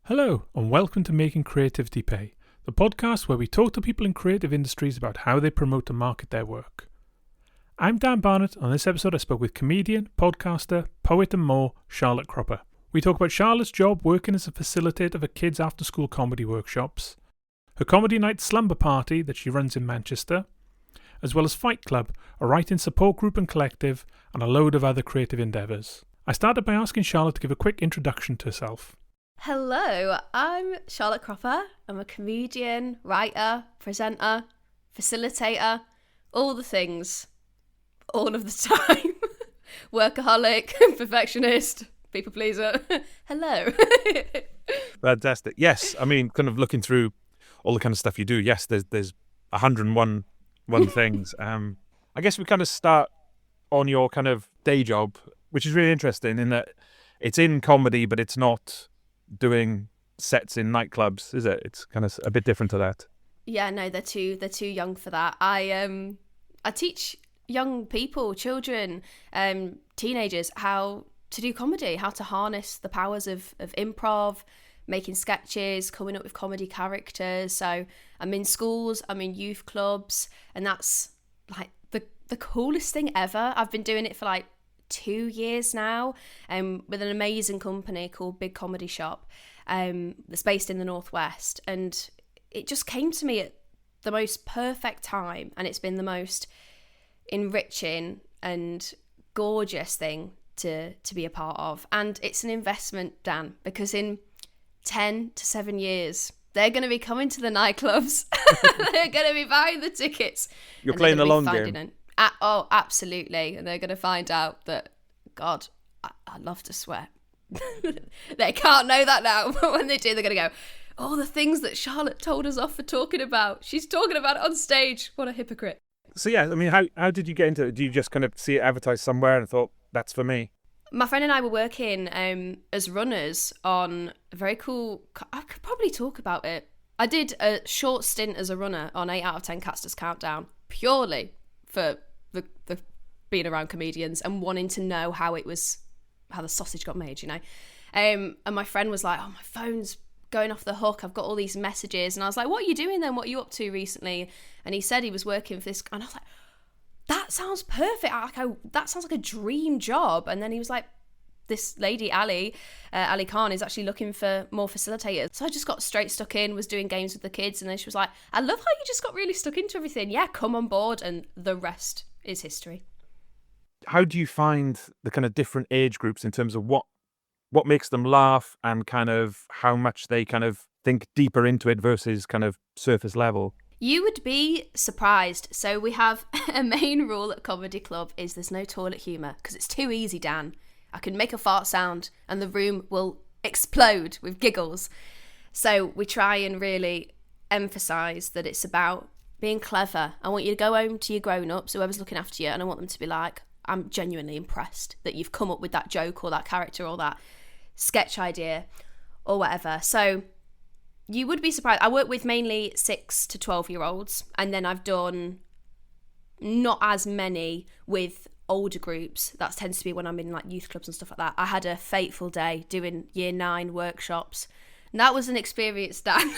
Hello, and welcome to Making Creativity Pay, the podcast where we talk to people in creative industries about how they promote and market their work. I'm Dan Barnett. On this episode, I spoke with comedian, podcaster, poet and more, Charlotte Cropper. We talk about Charlotte's job working as a facilitator for kids' after-school comedy workshops, her comedy night Slumber Party that she runs in Manchester, as well as Fight Club, a writing support group and collective, and a load of other creative endeavours. I started by asking Charlotte to give a quick introduction to herself. Hello, I'm Charlotte Cropper. I'm a comedian, writer, presenter, facilitator, all the things, all of the time. Workaholic, perfectionist, people pleaser. Hello. Fantastic. Yes, I mean, kind of looking through all the kind of stuff you do. Yes, there's 101 things. I guess we kind of start on your kind of day job, which is really interesting in that it's in comedy, but it's not doing sets in nightclubs, is it? It's kind of a bit different to that. Yeah, no, they're too young for that. I teach young people, children, teenagers how to do comedy, how to harness the powers of improv, making sketches, coming up with comedy characters. So I'm in schools, I'm in youth clubs, and that's like the coolest thing ever. I've been doing it for like 2 years now, with an amazing company called Big Comedy Shop, that's based in the Northwest, and it just came to me at the most perfect time, and it's been the most enriching and gorgeous thing to be a part of. And it's an investment, Dan, because in 10 to 7 years they're going to be coming to the nightclubs. They're going to be buying the tickets. You're playing the long game. Oh, absolutely. And they're going to find out that, God, I love to sweat. They can't know that now, but when they do, they're going to go, oh, the things that Charlotte told us off for talking about. She's talking about it on stage. What a hypocrite. So yeah, I mean, how did you get into it? Do you just kind of see it advertised somewhere and thought, that's for me? My friend and I were working as runners on a very cool... I could probably talk about it. I did a short stint as a runner on 8 out of 10 Casters Countdown, purely for the being around comedians and wanting to know how the sausage got made, you know. And my friend was like, oh, my phone's going off the hook. I've got all these messages. And I was like, what are you doing then? What are you up to recently? And he said he was working for this. And I was like, that sounds perfect. That sounds like a dream job. And then he was like, this lady, Ali Khan, is actually looking for more facilitators. So I just got straight stuck in, was doing games with the kids. And then she was like, I love how you just got really stuck into everything. Yeah, come on board. And the rest is history. How do you find the kind of different age groups in terms of what makes them laugh and kind of how much they kind of think deeper into it versus kind of surface level? You would be surprised. So we have a main rule at Comedy Club is there's no toilet humour because it's too easy, Dan. I can make a fart sound and the room will explode with giggles. So we try and really emphasise that it's about being clever. I want you to go home to your grownups, whoever's looking after you, and I want them to be like, I'm genuinely impressed that you've come up with that joke or that character or that sketch idea or whatever. So you would be surprised. I work with mainly 6 to 12-year-olds, and then I've done not as many with older groups. That tends to be when I'm in like youth clubs and stuff like that. I had a fateful day doing year 9 workshops, and that was an experience, Dan.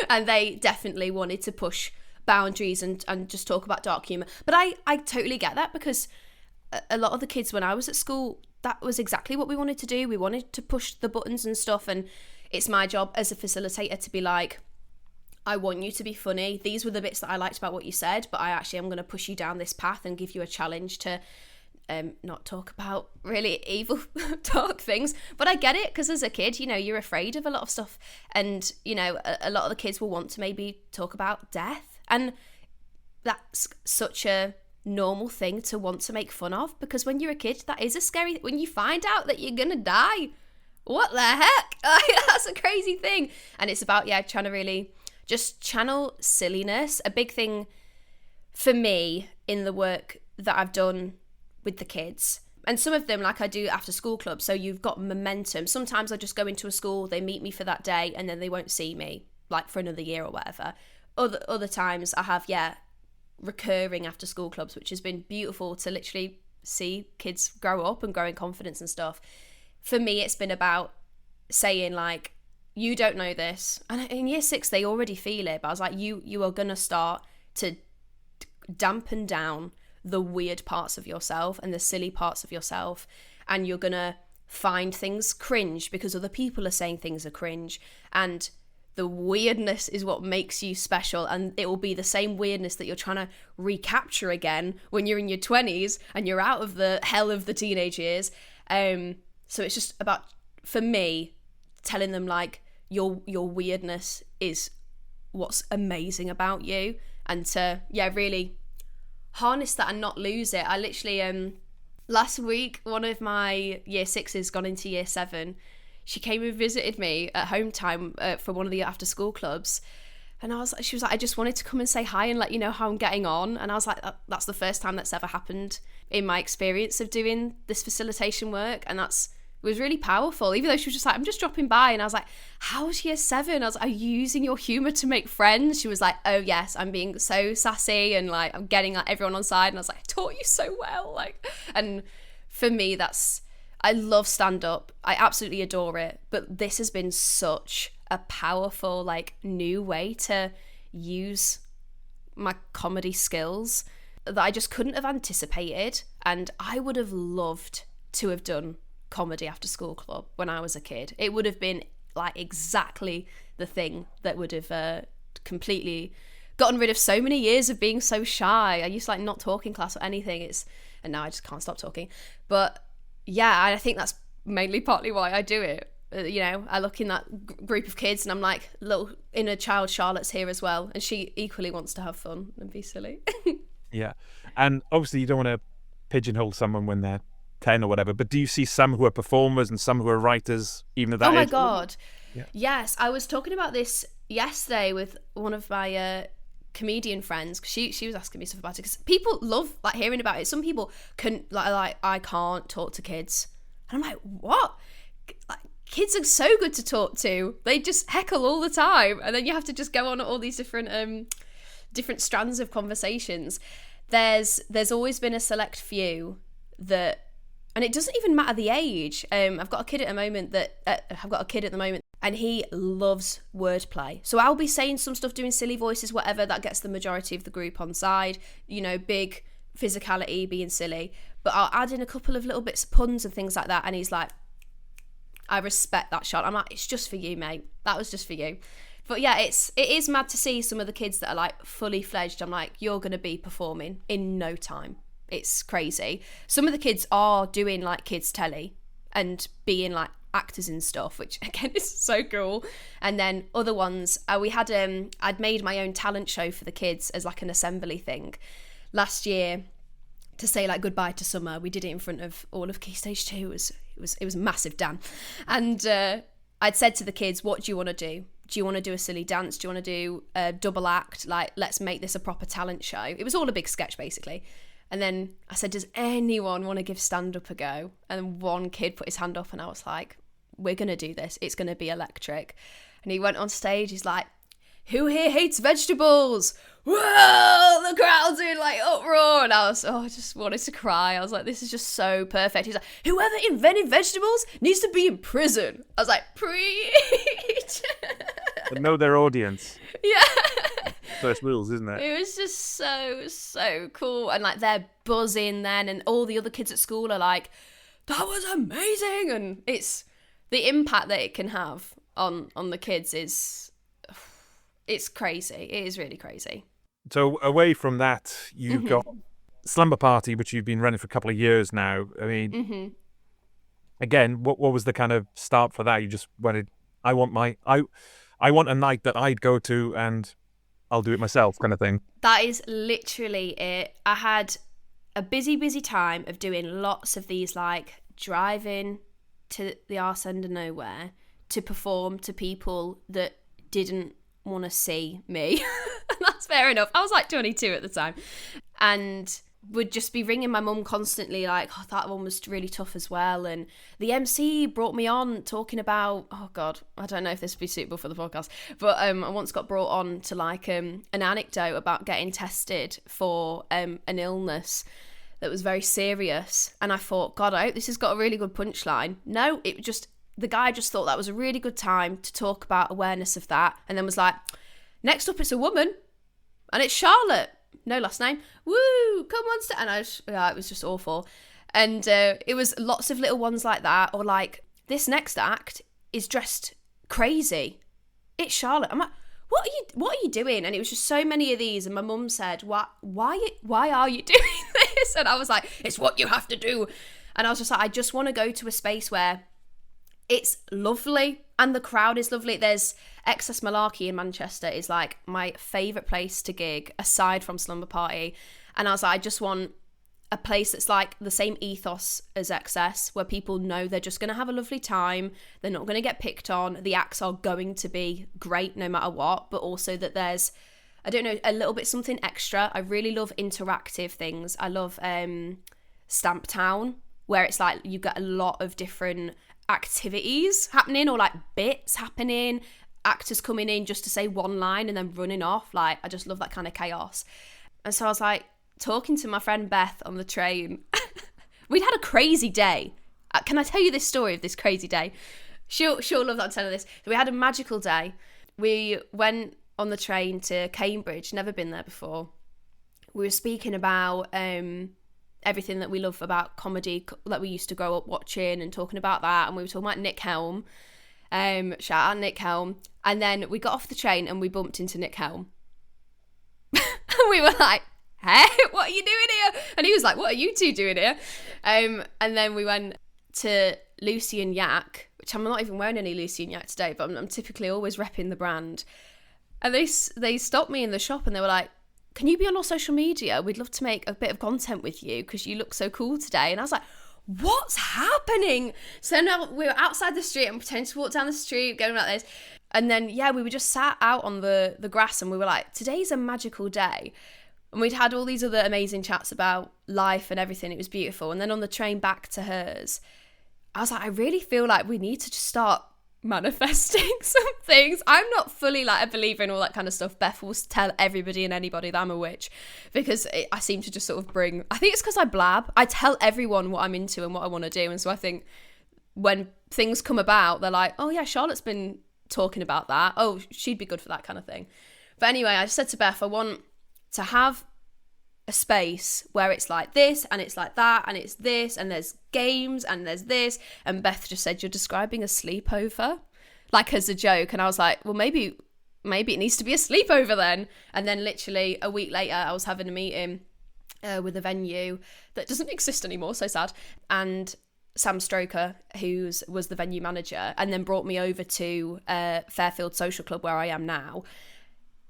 And they definitely wanted to push boundaries and just talk about dark humour. But I totally get that, because a lot of the kids when I was at school, that was exactly what we wanted to do. We wanted to push the buttons and stuff, and it's my job as a facilitator to be like, I want you to be funny. These were the bits that I liked about what you said, but I actually am going to push you down this path and give you a challenge to not talk about really evil, dark things. But I get it, because as a kid, you know, you're afraid of a lot of stuff. And, you know, a lot of the kids will want to maybe talk about death. And that's such a normal thing to want to make fun of, because when you're a kid, that is a scary... When you find out that you're going to die, what the heck? That's a crazy thing. And it's about, trying to really just channel silliness. A big thing for me in the work that I've done with the kids, and some of them, like I do after school clubs, so you've got momentum. Sometimes I just go into a school, they meet me for that day, and then they won't see me like for another year or whatever. Other times I have recurring after school clubs, which has been beautiful to literally see kids grow up and grow in confidence and stuff. For me, it's been about saying like, you don't know this. And in year 6, they already feel it. But I was like, you are going to start to dampen down the weird parts of yourself and the silly parts of yourself. And you're going to find things cringe because other people are saying things are cringe. And the weirdness is what makes you special. And it will be the same weirdness that you're trying to recapture again when you're in your 20s and you're out of the hell of the teenage years. So it's just about, for me, telling them like, your weirdness is what's amazing about you, and to really harness that and not lose it. I literally last week, one of my year 6s gone into year 7, she came and visited me at home time for one of the after school clubs, and she was like, I just wanted to come and say hi and let you know how I'm getting on. And I was like, that's the first time that's ever happened in my experience of doing this facilitation work, and it was really powerful, even though she was just like, I'm just dropping by. And I was like, how's year 7? I was like, are you using your humour to make friends? She was like, oh yes, I'm being so sassy and like I'm getting like everyone on side. And I was like, I taught you so well. Like, and for me, I love stand-up. I absolutely adore it. But this has been such a powerful like new way to use my comedy skills that I just couldn't have anticipated. And I would have loved to have done comedy after school club when I was a kid. It would have been like exactly the thing that would have completely gotten rid of so many years of being so shy. I used to like not talk in class or anything. And now I just can't stop talking. But yeah, I think that's mainly partly why I do it. I look in that group of kids and I'm like, little inner child Charlotte's here as well, and she equally wants to have fun and be silly. Yeah, and obviously you don't want to pigeonhole someone when they're 10 or whatever, but do you see some who are performers and some who are writers even at that age? Oh my God. Yeah. Yes, I was talking about this yesterday with one of my comedian friends, because she was asking me stuff about it, because people love like hearing about it. Some people can like I can't talk to kids, and I'm like, what? Like, kids are so good to talk to. They just heckle all the time, and then you have to just go on all these different strands of conversations. There's always been a select few that, and it doesn't even matter the age. I've got a kid at the moment and he loves wordplay. So I'll be saying some stuff, doing silly voices, whatever, that gets the majority of the group on side. Big physicality, being silly. But I'll add in a couple of little bits of puns and things like that. And he's like, I respect that shot. I'm like, it's just for you, mate. That was just for you. But yeah, it is mad to see some of the kids that are like fully fledged. I'm like, you're going to be performing in no time. It's crazy. Some of the kids are doing like kids telly and being like actors and stuff, which again is so cool. And then other ones, I'd made my own talent show for the kids as like an assembly thing last year to say like goodbye to summer. We did it in front of all of Key Stage 2. It was massive, Dan. And I'd said to the kids, what do you want to do? Do you want to do a silly dance? Do you want to do a double act? Like, let's make this a proper talent show. It was all a big sketch basically. And then I said, does anyone want to give stand-up a go? And one kid put his hand up and I was like, we're going to do this. It's going to be electric. And he went on stage. He's like, who here hates vegetables? Whoa! The crowd's in like uproar. And I just wanted to cry. I was like, this is just so perfect. He's like, whoever invented vegetables needs to be in prison. I was like, preach. But know their audience. Yeah. First rules, isn't it? It was just so cool. And like they're buzzing then, and all the other kids at school are like, that was amazing. And it's the impact that it can have on the kids it's crazy. It is really crazy. So away from that, you've got Slumber Party, which you've been running for a couple of years now. I mean, again, what was the kind of start for that? You just wanted, I want a night that I'd go to and I'll do it myself kind of thing. That is literally it. I had a busy time of doing lots of these, like driving to the arse end of nowhere to perform to people that didn't want to see me. That's fair enough. I was like 22 at the time and would just be ringing my mum constantly like, oh, that one was really tough as well. And the MC brought me on talking about, oh God, I don't know if this would be suitable for the podcast, but I once got brought on to like an anecdote about getting tested for an illness that was very serious. And I thought, God, I hope this has got a really good punchline. No, it just the guy just thought that was a really good time to talk about awareness of that, and then was like, next up it's a woman, and it's Charlotte, no last name, woo, come on, and it was just awful. And it was lots of little ones like that, or like, this next act is dressed crazy, it's Charlotte. I'm like, what are you doing? And it was just so many of these, and my mum said, why are you doing this? And I was like, it's what you have to do. And I was just like, I just want to go to a space where it's lovely and the crowd is lovely. There's Excess Malarkey in Manchester is like my favourite place to gig aside from Slumber Party. And I was like, I just want a place that's like the same ethos as Excess, where people know they're just going to have a lovely time. They're not going to get picked on. The acts are going to be great no matter what, but also that there's, I don't know, a little bit something extra. I really love interactive things. I love Stamp Town, where it's like you get a lot of different activities happening, or like bits happening, actors coming in just to say one line and then running off. Like, I just love that kind of chaos. And so I was like, talking to my friend Beth on the train, we'd had a crazy day. Can I tell you this story of this crazy day? She'll love that I'm telling this. We had a magical day. We went on the train to Cambridge, never been there before. We were speaking about everything that we love about comedy that we used to grow up watching, and talking about that. And we were talking about Nick Helm. Shout out Nick Helm. And then we got off the train and we bumped into Nick Helm. And we were like, hey, what are you doing here? And he was like, what are you two doing here? And then we went to Lucy and Yak, which I'm not even wearing any Lucy and Yak today, but I'm typically always repping the brand. And they stopped me in the shop and they were like, can you be on our social media? We'd love to make a bit of content with you because you look so cool today. And I was like, what's happening? So now we were outside the street and pretending to walk down the street, going like this. And then, yeah, we were just sat out on the grass and we were like, today's a magical day. And we'd had all these other amazing chats about life and everything. It was beautiful. And then on the train back to hers, I was like, I really feel like we need to just start manifesting some things. I'm not fully like a believer in all that kind of stuff. Beth will tell everybody and anybody that I'm a witch because I seem to just sort of bring, I think it's because I blab. I tell everyone what I'm into and what I want to do. And so I think when things come about, they're like, oh yeah, Charlotte's been talking about that. Oh, she'd be good for that kind of thing. But anyway, I said to Beth, I want to have a space where it's like this and it's like that and it's this and there's games and there's this. And Beth just said, you're describing a sleepover, like as a joke. And I was like, well, maybe it needs to be a sleepover then. And then literally a week later, I was having a meeting with a venue that doesn't exist anymore, so sad. And Sam Stroker, who was the venue manager, and then brought me over to Fairfield Social Club where I am now.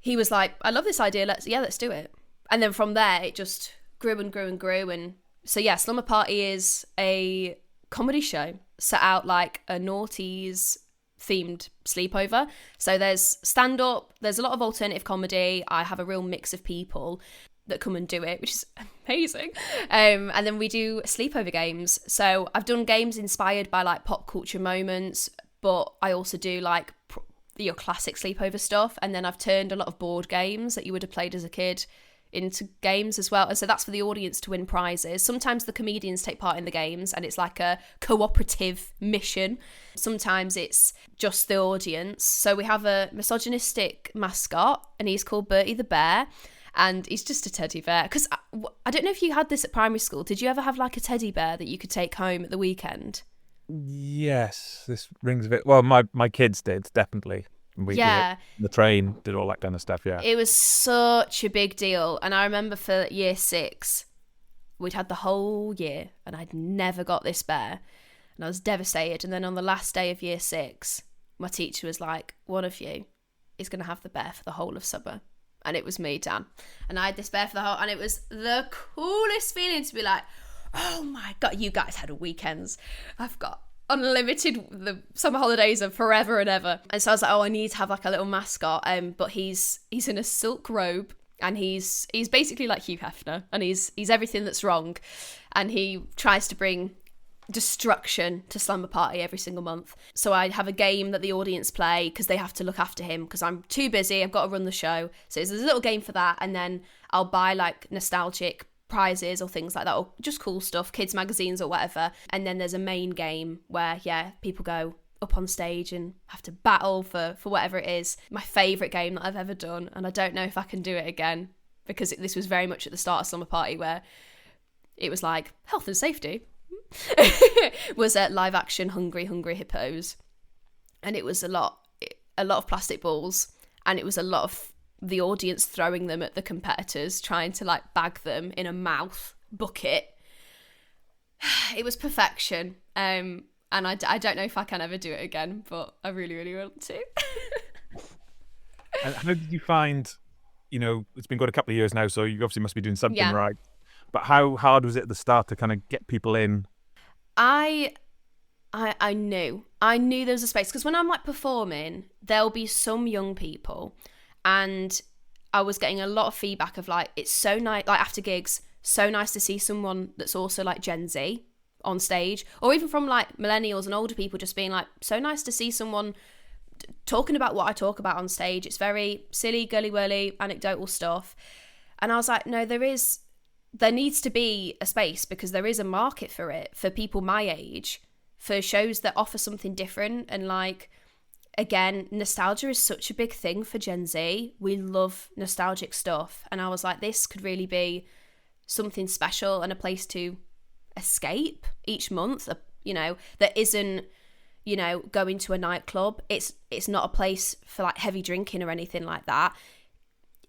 He was like, I love this idea, let's do it. And then from there, it just grew and grew and grew. And so, yeah, Slumber Party is a comedy show set out like a noughties themed sleepover. So there's stand-up, there's a lot of alternative comedy. I have a real mix of people that come and do it, which is amazing. And then we do sleepover games. So I've done games inspired by like pop culture moments, but I also do like your classic sleepover stuff. And then I've turned a lot of board games that you would have played as a kid into games as well. And so that's for the audience to win prizes. Sometimes the comedians take part in the games and it's like a cooperative mission. Sometimes it's just the audience. So we have a misogynistic mascot and he's called Bertie the Bear. And he's just a teddy bear. Because I don't know if you had this at primary school. Did you ever have like a teddy bear that you could take home at the weekend? Yes, this rings a bit. Well, my kids did, definitely. We did the train, did all that kind of stuff, yeah. It was such a big deal. And I remember for year 6, we'd had the whole year and I'd never got this bear. And I was devastated. And then on the last day of year 6, my teacher was like, one of you is going to have the bear for the whole of summer. And it was me, Dan. And I had this bear for the whole... And it was the coolest feeling to be like, oh my God, you guys had weekends. I've got unlimited, the summer holidays are forever and ever. And so I was like, oh, I need to have like a little mascot. But he's in a silk robe and he's basically like Hugh Hefner and he's everything that's wrong. And he tries to bring destruction to Slumber Party every single month. So I have a game that the audience play because they have to look after him because I'm too busy. I've got to run the show. So there's a little game for that. And then I'll buy like nostalgic prizes or things like that, or just cool stuff, kids magazines or whatever. And then there's a main game where people go up on stage and have to battle for whatever it is. My favourite game that I've ever done, and I don't know if I can do it again, because this was very much at the start of Slumber Party, where it was like health and safety, was a live action Hungry Hippos, and it was a lot of plastic balls, and it was a lot of the audience throwing them at the competitors, trying to like bag them in a mouth bucket. It was perfection, and I don't know if I can ever do it again, but I really, really want to. And how did you find, it's been going a couple of years now, so you obviously must be doing something right, but how hard was it at the start to kind of get people in? I knew there was a space, because when I'm like performing, there'll be some young people, and I was getting a lot of feedback of like, it's so nice, like after gigs, so nice to see someone that's also like Gen Z on stage, or even from like millennials and older people just being like, so nice to see someone talking about what I talk about on stage. It's very silly, girly-whirly, anecdotal stuff. And I was like, no, there needs to be a space, because there is a market for it, for people my age, for shows that offer something different. And like, again, nostalgia is such a big thing for Gen Z. We love nostalgic stuff. And I was like, this could really be something special and a place to escape each month, that isn't, going to a nightclub. It's not a place for like heavy drinking or anything like that.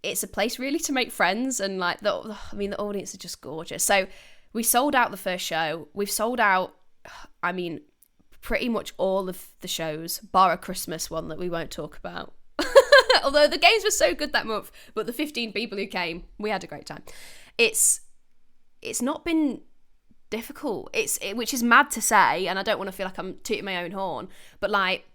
It's a place really to make friends, and like the audience are just gorgeous. So we sold out the first show. We've sold out, pretty much all of the shows, bar a Christmas one that we won't talk about. Although the games were so good that month, but the 15 people who came, we had a great time. It's not been difficult, which is mad to say, and I don't want to feel like I'm tooting my own horn, but like,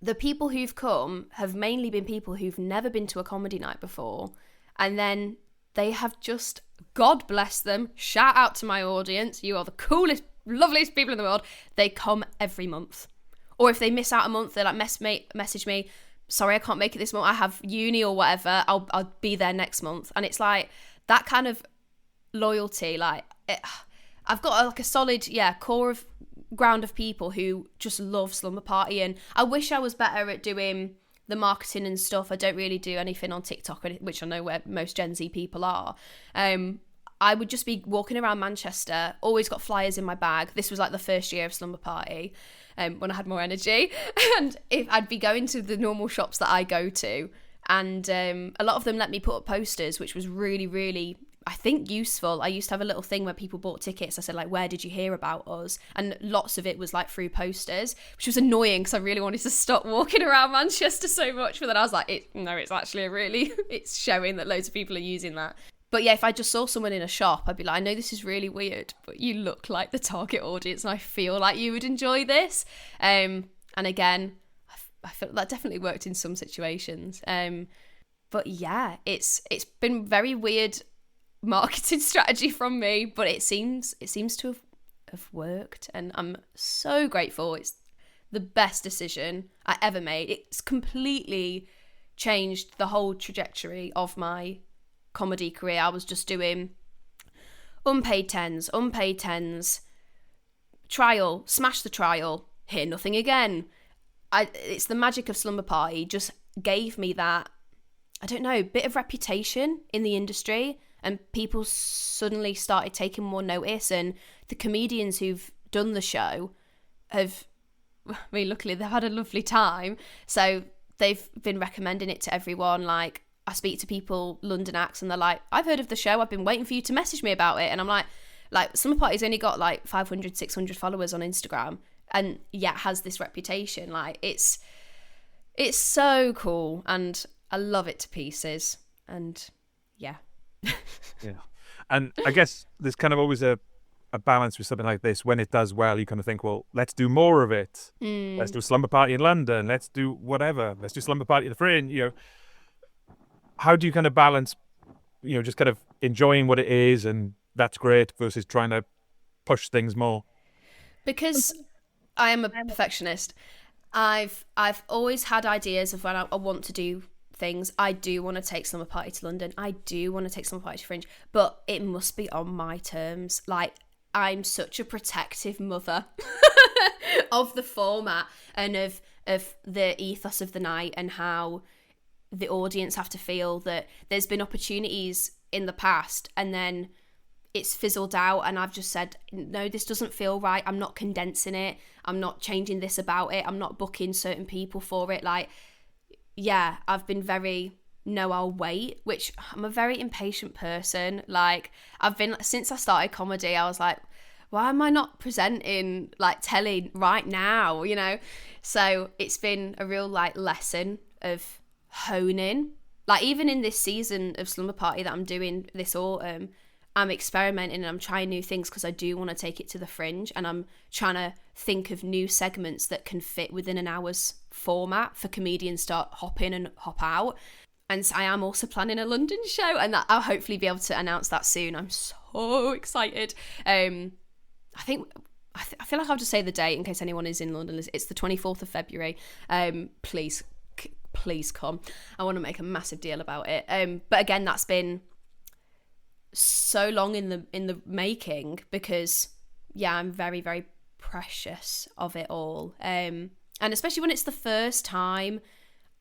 the people who've come have mainly been people who've never been to a comedy night before, and then they have just, God bless them, shout out to my audience, you are the coolest, loveliest people in the world. They come every month, or if they miss out a month, they like message me, sorry I can't make it this month, I have uni or whatever, I'll be there next month. And it's like that kind of loyalty, like I've got like a solid ground of people who just love Slumber Party, and I wish I was better at doing the marketing and stuff. I don't really do anything on TikTok, which I know where most Gen Z people are. I would just be walking around Manchester, always got flyers in my bag. This was like the first year of Slumber Party, when I had more energy, and if I'd be going to the normal shops that I go to, and a lot of them let me put up posters, which was really, really, I think, useful. I used to have a little thing where people bought tickets. I said like, where did you hear about us? And lots of it was like through posters, which was annoying because I really wanted to stop walking around Manchester so much. But then I was like, it's actually it's showing that loads of people are using that. But yeah, if I just saw someone in a shop, I'd be like, I know this is really weird, but you look like the target audience and I feel like you would enjoy this. And again, I feel that definitely worked in some situations. But yeah, it's been very weird marketing strategy from me, but it seems to have worked, and I'm so grateful. It's the best decision I ever made. It's completely changed the whole trajectory of my comedy career. I was just doing unpaid tens, trial, smash the trial, hear nothing again. It's the magic of Slumber Party just gave me that, I don't know, bit of reputation in the industry, and people suddenly started taking more notice, and the comedians who've done the show luckily they've had a lovely time, so they've been recommending it to everyone. Like, I speak to people, London acts, and they're like, I've heard of the show, I've been waiting for you to message me about it. And I'm like Slumber Party's only got like 500, 600 followers on Instagram, and yet has this reputation. Like, it's so cool, and I love it to pieces. And yeah. Yeah. And I guess there's kind of always a balance with something like this. When it does well, you kind of think, well, let's do more of it. Let's do a Slumber Party in London. Let's do whatever. Let's do Slumber Party at the Fringe. How do you kind of balance, just kind of enjoying what it is, and that's great, versus trying to push things more? Because I am a perfectionist. I've always had ideas of when I want to do things. I do want to take Slumber Party to London. I do want to take Slumber Party to Fringe, but it must be on my terms. Like, I'm such a protective mother. of the format and of the ethos of the night, and how the audience have to feel that there's been opportunities in the past and then it's fizzled out, and I've just said, no, this doesn't feel right. I'm not condensing it. I'm not changing this about it. I'm not booking certain people for it. Like, yeah, I've been very, no, I'll wait, which I'm a very impatient person. Like, I've been, since I started comedy, I was like, why am I not presenting, like, telly right now, you know? So it's been a real, like, lesson of honing. Like, even in this season of Slumber Party that I'm doing this autumn, I'm experimenting and I'm trying new things because I do want to take it to the fringe, and I'm trying to think of new segments that can fit within an hour's format for comedians to hop in and hop out. And I am also planning a London show, and that I'll hopefully be able to announce that soon. I'm so excited. I feel like I'll just say the date in case anyone is in London. It's the 24th of February. Please come. I want to make a massive deal about it. But again, that's been so long in the making, because I'm very, very precious of it all. And especially when it's the first time,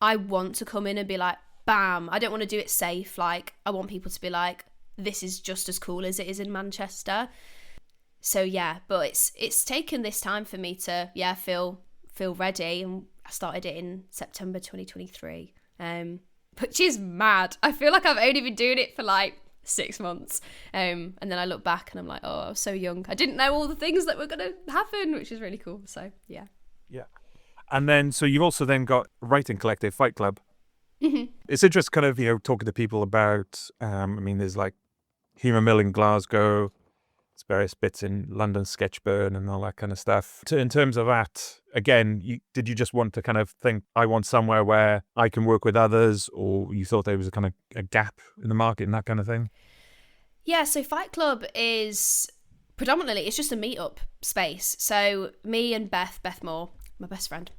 I want to come in and be like, bam. I don't want to do it safe. Like, I want people to be like, this is just as cool as it is in Manchester. So yeah, but it's taken this time for me to feel ready, and I started it in September 2023, which is mad. I feel like I've only been doing it for like 6 months, and then I look back and I'm like, oh, I was so young. I didn't know all the things that were going to happen, which is really cool. So yeah. And then, so you've also then got writing collective Fight Club. Mm-hmm. It's interesting kind of, talking to people about, there's like Humour Mill in Glasgow, there's various bits in London, Sketchburn and all that kind of stuff. In terms of that, again, did you just want to kind of think, I want somewhere where I can work with others, or you thought there was a kind of a gap in the market and that kind of thing? Yeah, so Fight Club is predominantly, it's just a meet-up space. So me and Beth Moore, my best friend,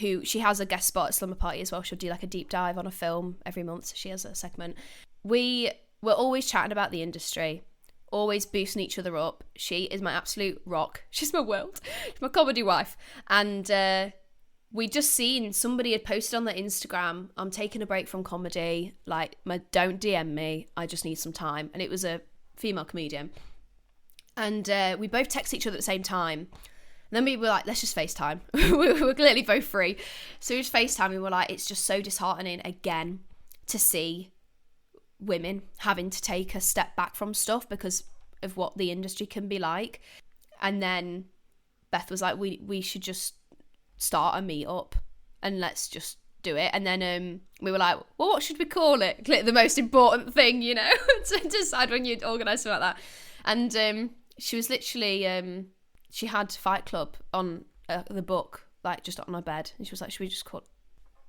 who, she has a guest spot at Slumber Party as well. She'll do like a deep dive on a film every month. So she has a segment. We were always chatting about the industry, always boosting each other up. She is my absolute rock. She's my world. She's my comedy wife. And we just seen somebody had posted on their Instagram, I'm taking a break from comedy. Like, don't DM me. I just need some time. And it was a female comedian. And we both text each other at the same time. And then we were like, let's just FaceTime. we were clearly both free. So we just FaceTime. We were like, it's just so disheartening again to see women having to take a step back from stuff because of what the industry can be like. And then Beth was like, we should just start a meet up and let's just do it. And then we were like, well, what should we call it? The most important thing, to decide when you organise something like that. And she was literally she had Fight Club on the book, like just on her bed, and she was like, should we just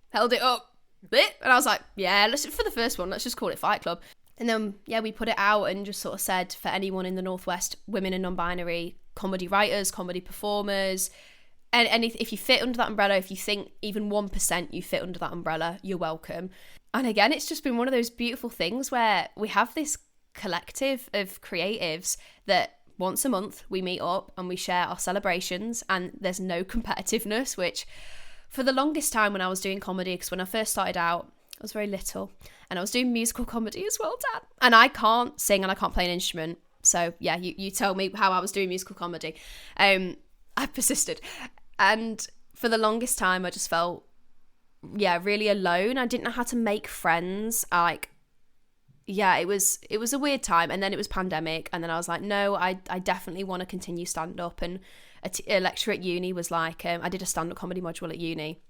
held it up, and I was like, yeah, for the first one, let's just call it Fight Club. And then we put it out and just sort of said, for anyone in the Northwest, women and non-binary comedy writers, comedy performers, and if you fit under that umbrella, if you think even 1% you fit under that umbrella, you're welcome. And again, it's just been one of those beautiful things where we have this collective of creatives that once a month we meet up and we share our celebrations, and there's no competitiveness, which for the longest time when I was doing comedy, because when I first started out, I was very little, and I was doing musical comedy as well, Dad. And I can't sing and I can't play an instrument. So yeah, you tell me how I was doing musical comedy. I persisted. And for the longest time, I just felt, really alone. I didn't know how to make friends. It was a weird time. And then it was pandemic. And then I was like, no, I definitely want to continue stand up. And a lecturer at uni was like, I did a stand up comedy module at uni.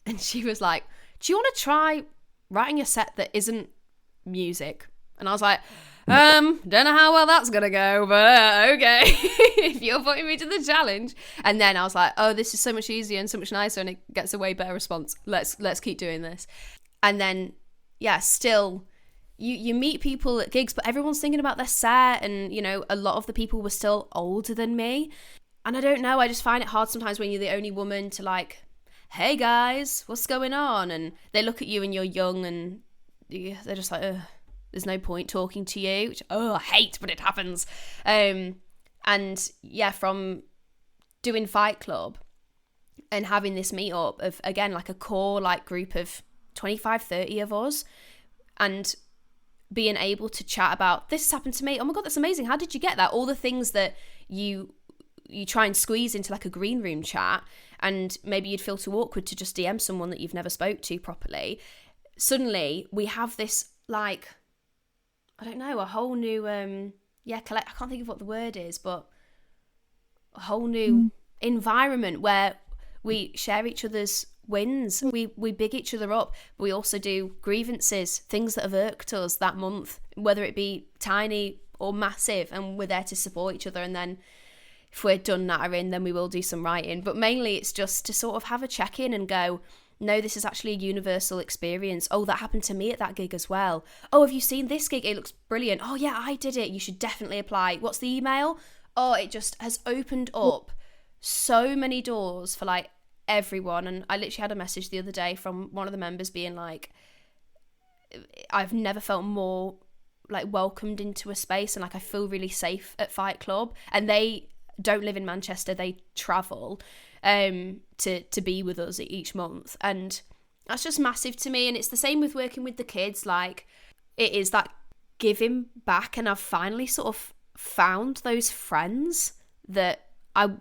And she was like, do you want to try writing a set that isn't music? And I was like, don't know how well that's going to go, but okay, if you're putting me to the challenge. And then I was like, oh, this is so much easier and so much nicer, and it gets a way better response. Let's keep doing this. And then, still, you meet people at gigs, but everyone's thinking about their set, and, a lot of the people were still older than me. And I don't know, I just find it hard sometimes when you're the only woman to like, hey guys, what's going on? And they look at you and you're young, and they're just like, ugh, there's no point talking to you, which, I hate, but it happens. And from doing Fight Club and having this meetup of, again, like a core like group of 25, 30 of us, and being able to chat about, this has happened to me, oh my God, that's amazing, how did you get that? All the things that you try and squeeze into like a green room chat, and maybe you'd feel too awkward to just DM someone that you've never spoke to properly. Suddenly we have this, like, I don't know, a whole new I can't think of what the word is, but a whole new environment where we share each other's wins, we big each other up, but we also do grievances, things that have irked us that month, whether it be tiny or massive, and we're there to support each other. And then if we're done nattering, then we will do some writing, but mainly it's just to sort of have a check-in and go, no, this is actually a universal experience. Oh, that happened to me at that gig as well. Oh, have you seen this gig? It looks brilliant. Oh yeah, I did it. You should definitely apply. What's the email? Oh, it just has opened up so many doors for like everyone. And I literally had a message the other day from one of the members being like, I've never felt more like welcomed into a space, and like I feel really safe at Fight Club. And they don't live in Manchester, they travel to be with us each month, and that's just massive to me. And it's the same with working with the kids, like it is that giving back, and I've finally sort of found those friends that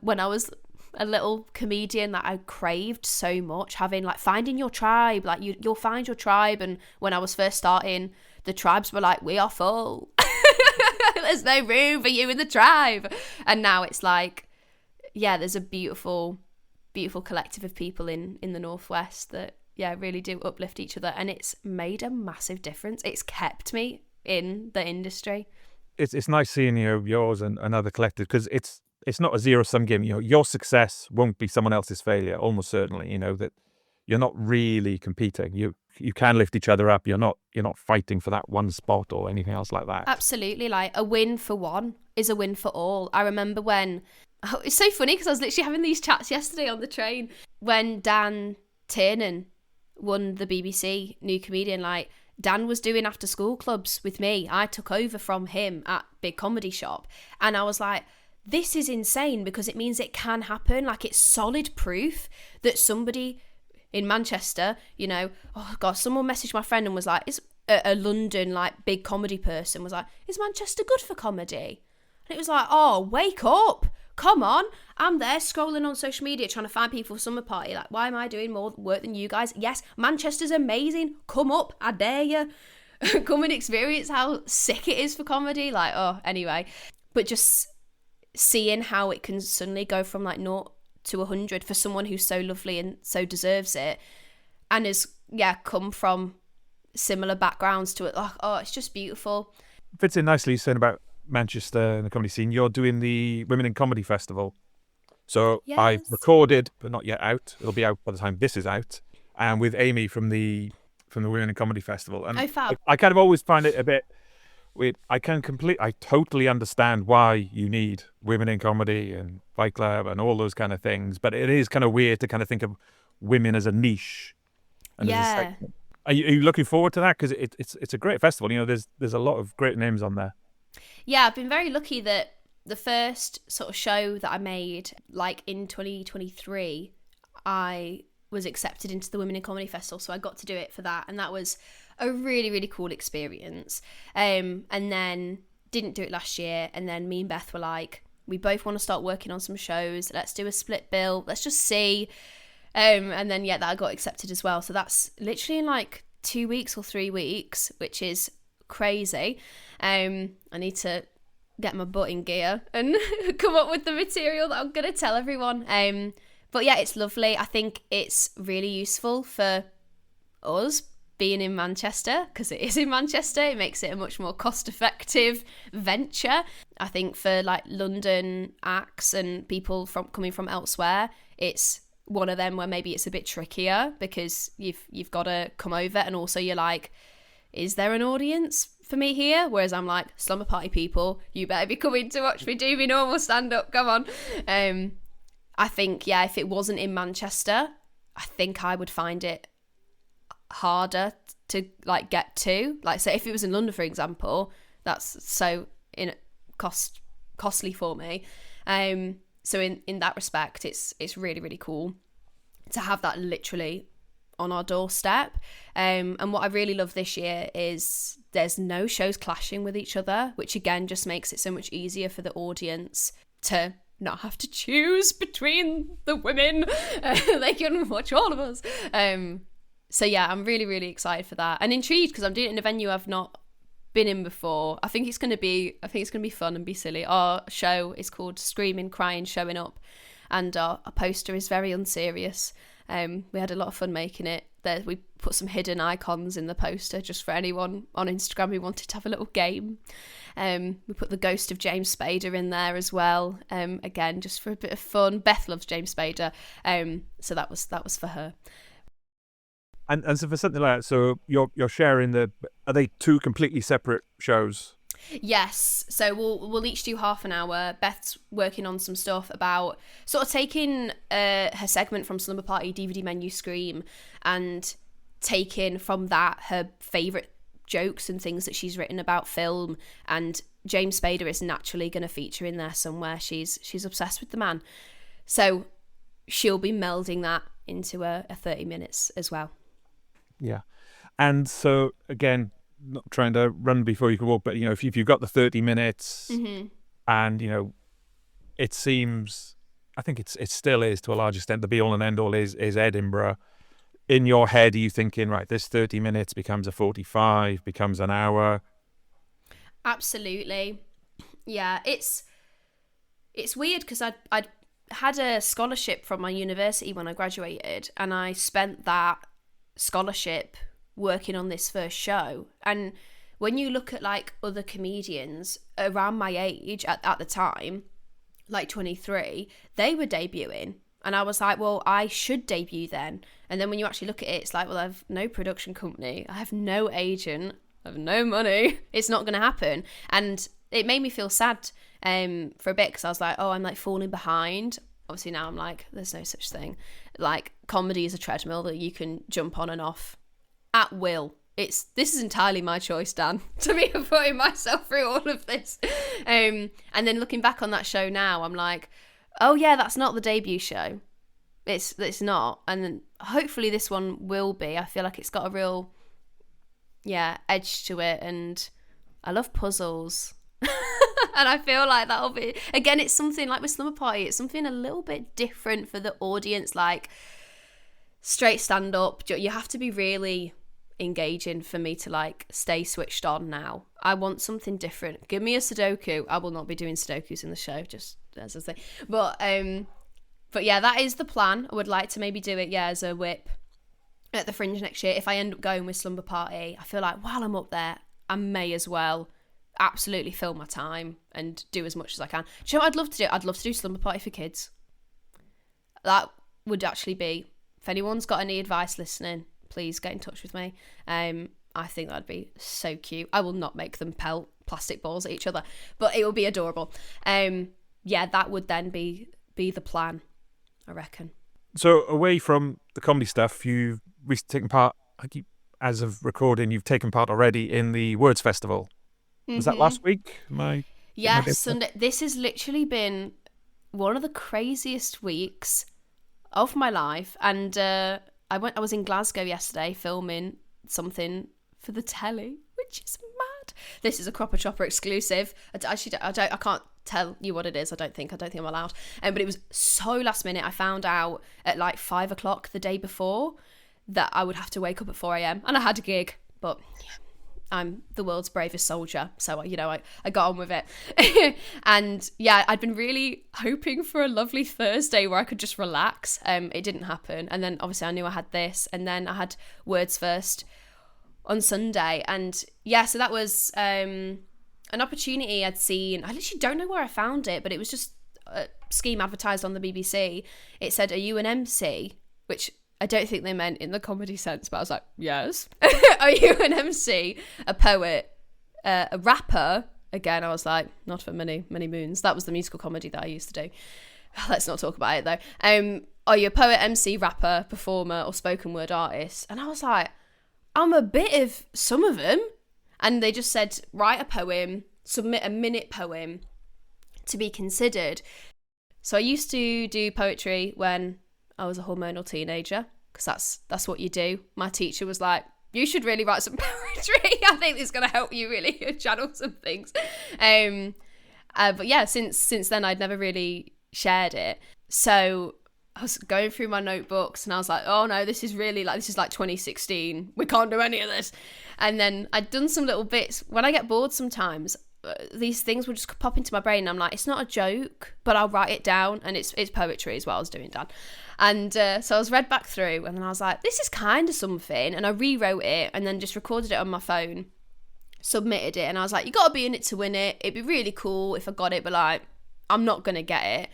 when I was a little comedian, that I craved so much, having like finding your tribe, like you'll find your tribe. And when I was first starting, the tribes were like, we are full. There's no room for you in the tribe. And now it's like, yeah, there's a beautiful collective of people in the Northwest that, yeah, really do uplift each other. And it's made a massive difference. It's kept me in the industry. It's nice seeing, yours and other collectives, because it's not a zero-sum game. Your success won't be someone else's failure, almost certainly. That you're not really competing. You can lift each other up. You're not fighting for that one spot or anything else like that. Absolutely. Like a win for one is a win for all. I remember when, it's so funny because I was literally having these chats yesterday on the train when Dan Tiernan won the BBC New Comedian. Like, Dan was doing after school clubs with me. I took over from him at Big Comedy Shop, and I was like, this is insane, because it means it can happen. Like, it's solid proof that somebody in Manchester, oh God, someone messaged my friend and was like, is a London like big comedy person was like, is Manchester good for comedy? And it was like, oh, wake up. Come on, I'm there scrolling on social media trying to find people for Slumber Party. Like, why am I doing more work than you guys? Yes, Manchester's amazing. Come up, I dare you. Come and experience how sick it is for comedy. Like, oh, anyway. But just seeing how it can suddenly go from like 0 to 100 for someone who's so lovely and so deserves it, and has, come from similar backgrounds to it. Oh, it's just beautiful. Fits in nicely, you're saying about Manchester and the comedy scene. You're doing the Women in Comedy Festival. So yes. I've recorded, but not yet out. It'll be out by the time this is out. And with Amy from the Women in Comedy Festival. And I kind of always find it a bit weird. I totally understand why you need women in comedy and Fight Club and all those kind of things. But it is kind of weird to kind of think of women as a niche. And as a segment. Are you looking forward to that? Because it's a great festival. There's a lot of great names on there. Yeah, I've been very lucky that the first sort of show that I made, like in 2023, I was accepted into the Women in Comedy Festival, so I got to do it for that, and that was a really, really cool experience. And then didn't do it last year, and then me and Beth were like, we both want to start working on some shows, let's do a split bill, let's just see. And then that I got accepted as well, so that's literally in like 2 weeks or 3 weeks, which is crazy. I need to get my butt in gear and come up with the material that I'm gonna tell everyone. But yeah, it's lovely. I think it's really useful for us being in Manchester, because it is in Manchester. It makes it a much more cost-effective venture. I think for like London acts and people coming from elsewhere, it's one of them where maybe it's a bit trickier, because you've got to come over, and also you're like, is there an audience for me here? Whereas I'm like, Slumber Party people, you better be coming to watch me do my normal stand-up, come on. I think, if it wasn't in Manchester, I think I would find it harder to like get to. Like, so if it was in London, for example, that's so costly for me. So in that respect, it's really, really cool to have that literally on our doorstep. And what I really love this year is there's no shows clashing with each other, which again just makes it so much easier for the audience to not have to choose between the women. They can watch all of us. So yeah, I'm really, really excited for that, and intrigued because I'm doing it in a venue I've not been in before. I think it's gonna be fun and be silly. Our show is called Screaming, Crying, Showing Up, and our poster is very unserious. We had a lot of fun making it. We put some hidden icons in the poster just for anyone on Instagram who wanted to have a little game. We put the ghost of James Spader in there as well. Again, just for a bit of fun. Beth loves James Spader, so that was for her. And so for something like that, so you're sharing are they two completely separate shows? Yes, so we'll each do half an hour. Beth's working on some stuff about sort of taking her segment from Slumber Party, DVD Menu Scream, and taking from that her favourite jokes and things that she's written about film. And James Spader is naturally going to feature in there somewhere. She's obsessed with the man. So she'll be melding that into a 30 minutes as well. Yeah. And so, again, not trying to run before you can walk, but, if you've got the 30 minutes and, it seems, I think it still is to a large extent, the be-all and end-all is Edinburgh. In your head, are you thinking, right, this 30 minutes becomes a 45, becomes an hour? Absolutely. Yeah, it's weird because I'd had a scholarship from my university when I graduated, and I spent that scholarship working on this first show. And when you look at like other comedians around my age at the time, like 23, they were debuting, and I was like, well, I should debut then. And then when you actually look at it, it's like, well, I have no production company, I have no agent, I have no money, it's not going to happen. And it made me feel sad for a bit, because I was like, oh, I'm like falling behind. Obviously now I'm like, there's no such thing. Like, comedy is a treadmill that you can jump on and off at will. This is entirely my choice, Dan, to be putting myself through all of this. And then looking back on that show now, I'm like, oh yeah, that's not the debut show. It's not. And then hopefully this one will be. I feel like it's got a real, edge to it, and I love puzzles. And I feel like that'll be, again, it's something like with Slumber Party, it's something a little bit different for the audience. Like, straight stand up, you have to be really engaging for me to like stay switched on now. I want something different. Give me a Sudoku. I will not be doing Sudokus in the show, just as I say. But yeah, that is the plan. I would like to maybe do it, as a whip at the Fringe next year. If I end up going with Slumber Party, I feel like while I'm up there, I may as well absolutely fill my time and do as much as I can. Do you know what I'd love to do? I'd love to do Slumber Party for kids. That would actually be, if anyone's got any advice listening, please get in touch with me. I think that'd be so cute. I will not make them pelt plastic balls at each other, but it will be adorable. That would then be the plan, I reckon. So away from the comedy stuff, you've recently taken part, as of recording, you've taken part already in the Words Festival. Was that last week? Yes, and this has literally been one of the craziest weeks of my life. And I was in Glasgow yesterday filming something for the telly, which is mad. This is a Cropper Chopper exclusive. I can't tell you what it is. I don't think I'm allowed. But it was so last minute. I found out at like 5 o'clock the day before that I would have to wake up at 4 a.m. and I had a gig, but I'm the world's bravest soldier, so I got on with it. And I'd been really hoping for a lovely Thursday where I could just relax. It didn't happen, and then obviously I knew I had this, and then I had Words First on Sunday, and so that was an opportunity I'd seen. I literally don't know where I found it, but it was just a scheme advertised on the BBC. It said, "Are you an MC?" Which I don't think they meant in the comedy sense, but I was like, yes. Are you an MC, a poet, a rapper? Again, I was like, not for many, many moons. That was the musical comedy that I used to do. Let's not talk about it though. Are you a poet, MC, rapper, performer, or spoken word artist? And I was like, I'm a bit of some of them. And they just said, write a poem, submit a minute poem to be considered. So I used to do poetry when I was a hormonal teenager, because that's what you do. My teacher was like, you should really write some poetry. I think it's going to help you really channel some things. But yeah, since then I'd never really shared it. So I was going through my notebooks and I was like, oh no, this is like 2016. We can't do any of this. And then I'd done some little bits. When I get bored sometimes, these things will just pop into my brain and I'm like, it's not a joke, but I'll write it down, and it's poetry is what I was doing, Dan. And so I was read back through and then I was like, this is kind of something, and I rewrote it and then just recorded it on my phone, submitted it, and I was like, you got to be in it to win it. It'd be really cool if I got it, but like, I'm not going to get it.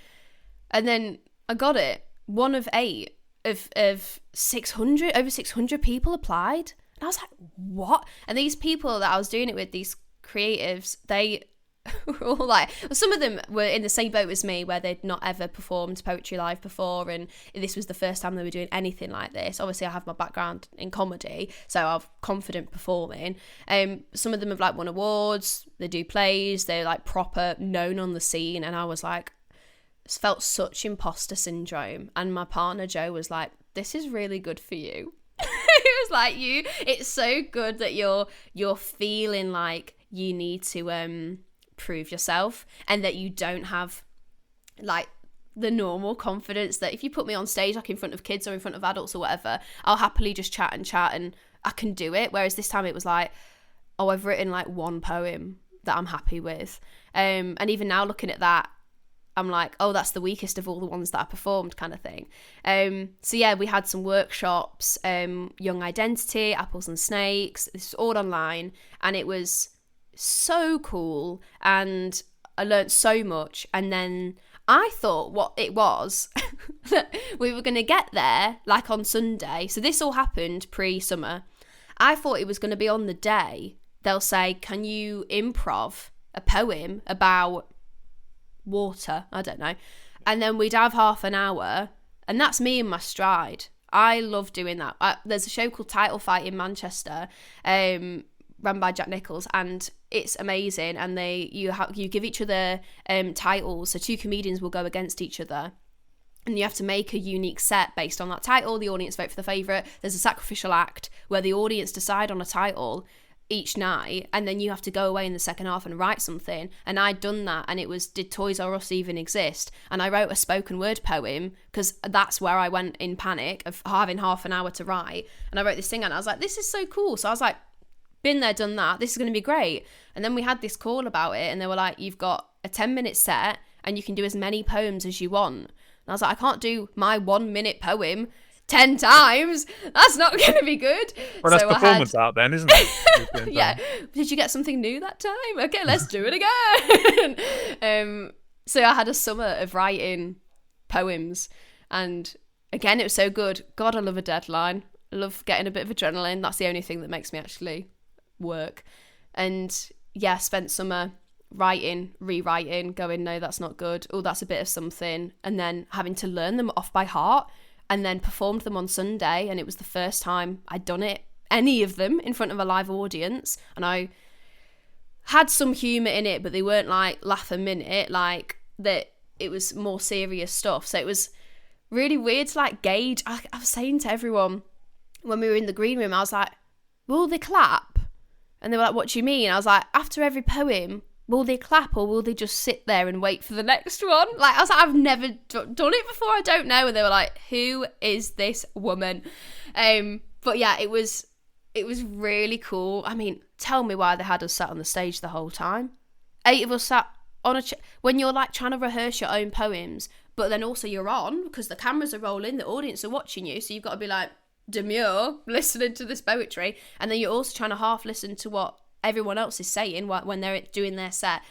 And then I got it. One of 8 of 600, over 600 people applied. And I was like, what? And these people that I was doing it with, these creatives, they were all like, some of them were in the same boat as me, where they'd not ever performed poetry live before, and this was the first time they were doing anything like this. Obviously I have my background in comedy, so I'm confident performing. Some of them have like won awards, they do plays, they're like proper known on the scene, and I was like, felt such imposter syndrome. And my partner Joe was like, this is really good for you. It was like, it's so good that you're feeling like you need to prove yourself, and that you don't have like the normal confidence that if you put me on stage like in front of kids or in front of adults or whatever, I'll happily just chat and I can do it. Whereas this time it was like, oh, I've written like one poem that I'm happy with, and even now looking at that, I'm like, oh, that's the weakest of all the ones that I performed, kind of thing. So yeah, we had some workshops, Young Identity, Apples and Snakes. This was all online, and it was so cool, and I learned so much. And then I thought what it was that we were going to get there like on Sunday. So this all happened pre-summer. I thought it was going to be on the day. They'll say, can you improv a poem about water? I don't know. And then we'd have half an hour, and that's me in my stride. I love doing that. There's a show called Title Fight in Manchester, run by Jack Nicholls, and it's amazing. And you give each other titles, so 2 comedians will go against each other, and you have to make a unique set based on that title. The audience vote for the favourite. There's a sacrificial act where the audience decide on a title each night, and then you have to go away in the second half and write something. And I'd done that, and it was, did Toys R Us even exist? And I wrote a spoken word poem, because that's where I went in panic of having half an hour to write. And I wrote this thing, and I was like, this is so cool. So I was like, been there, done that, this is going to be great. And then we had this call about it, and they were like, you've got a 10-minute set and you can do as many poems as you want. And I was like, I can't do my 1-minute poem 10 times. That's not going to be good. Well, that's so performance art then, isn't it? Yeah. Did you get something new that time? Okay, let's do it again. So I had a summer of writing poems, and again, it was so good. God, I love a deadline. I love getting a bit of adrenaline. That's the only thing that makes me actually work. And yeah, spent summer writing, rewriting, going, no, that's not good. Oh, that's a bit of something. And then having to learn them off by heart, and then performed them on Sunday. And it was the first time I'd done it, any of them, in front of a live audience. And I had some humour in it, but they weren't like laugh a minute, like that. It was more serious stuff. So it was really weird to like gauge. I was saying to everyone when we were in the green room, I was like, will they clap? And they were like, what do you mean? I was like, after every poem, will they clap, or will they just sit there and wait for the next one? Like, I was like, I've never done it before, I don't know. And they were like, who is this woman? But yeah, it was really cool. I mean, tell me why they had us sat on the stage the whole time. 8 of us sat on a when you're like trying to rehearse your own poems, but then also you're on, because the cameras are rolling, the audience are watching you, so you've got to be like demure listening to this poetry, and then you're also trying to half listen to what everyone else is saying when they're doing their set.